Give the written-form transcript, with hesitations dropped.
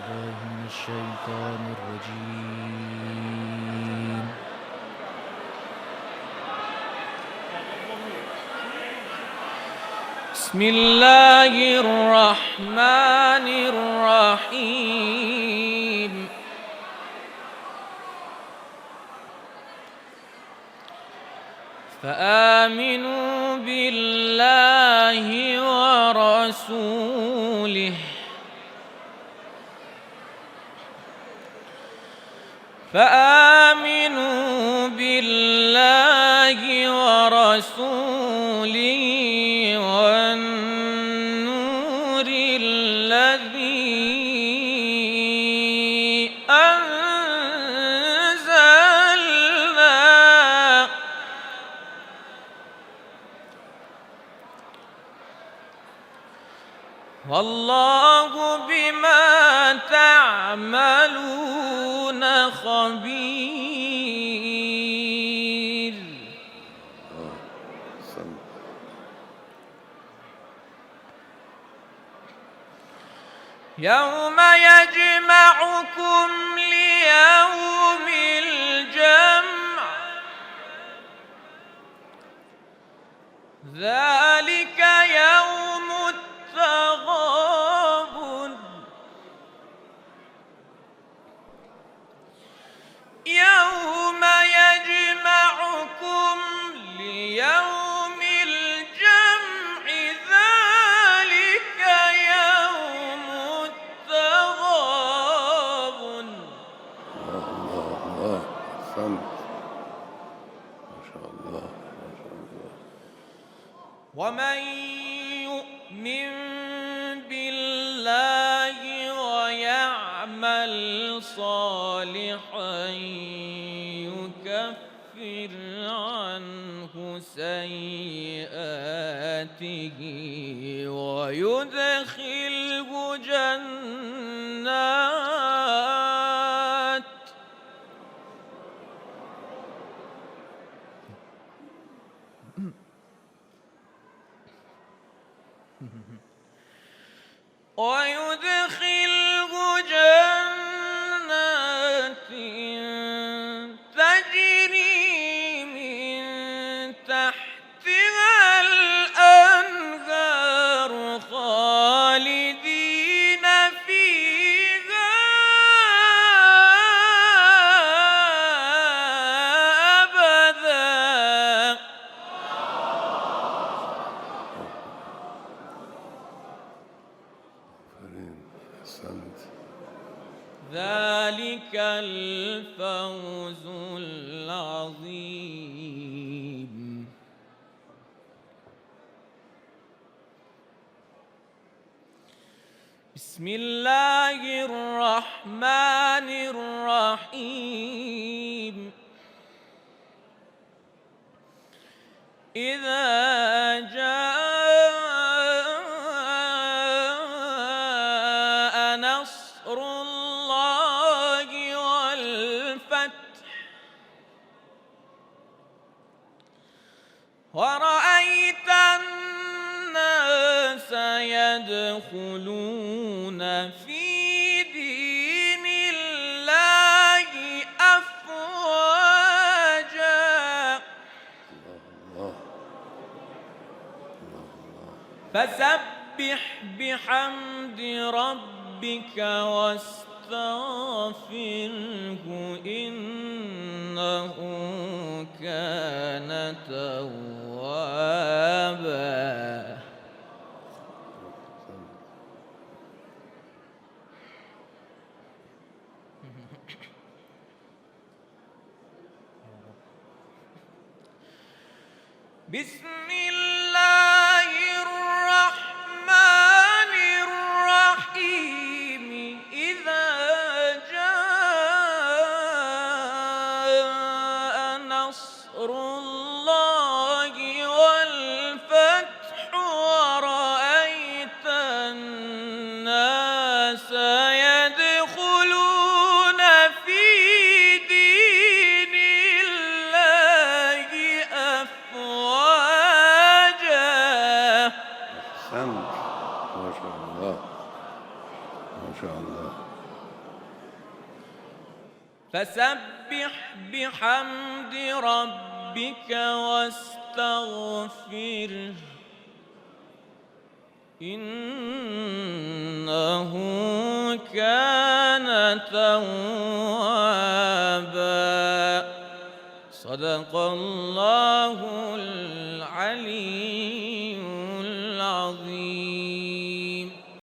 بالله من الشيطان الرجيم. بسم الله الرحمن الرحيم. فآمنوا بالله ورسوله والنور الذي أنزلنا والله بما تعملون خبير. يوم يجمعكم ليوم الجمع ذلك يوم التغابن يوم يجمعكم ليوم الجمع ذلك يوم التغابن. الله أحسنت ما شاء الله ما شاء الله. ومن يؤمن بالله ويعمل صالحا يكفر عنه سيئاته ويدخله جنات تجري من تحتها الأنهار خالدين فيها أبدا. أحسنت. ذلك الفوز العظيم. بسم الله الرحمن الرحيم. إذا جاء نصر الله والفتح ورأيت الناس يدخلون في دين الله أفواجا فسبح بحمد ربك واستغفره إنه كان توابا. بسم الله الرحمن الرحيم. إذا جاء نصر الله والفتح ورأيت الناس يدخلون في دين الله أفواجا. أحسنت ما شاء الله ما شاء الله. فسبح بحمد ربك واستغفره إنه كان توابا. صدق الله العلي العظيم.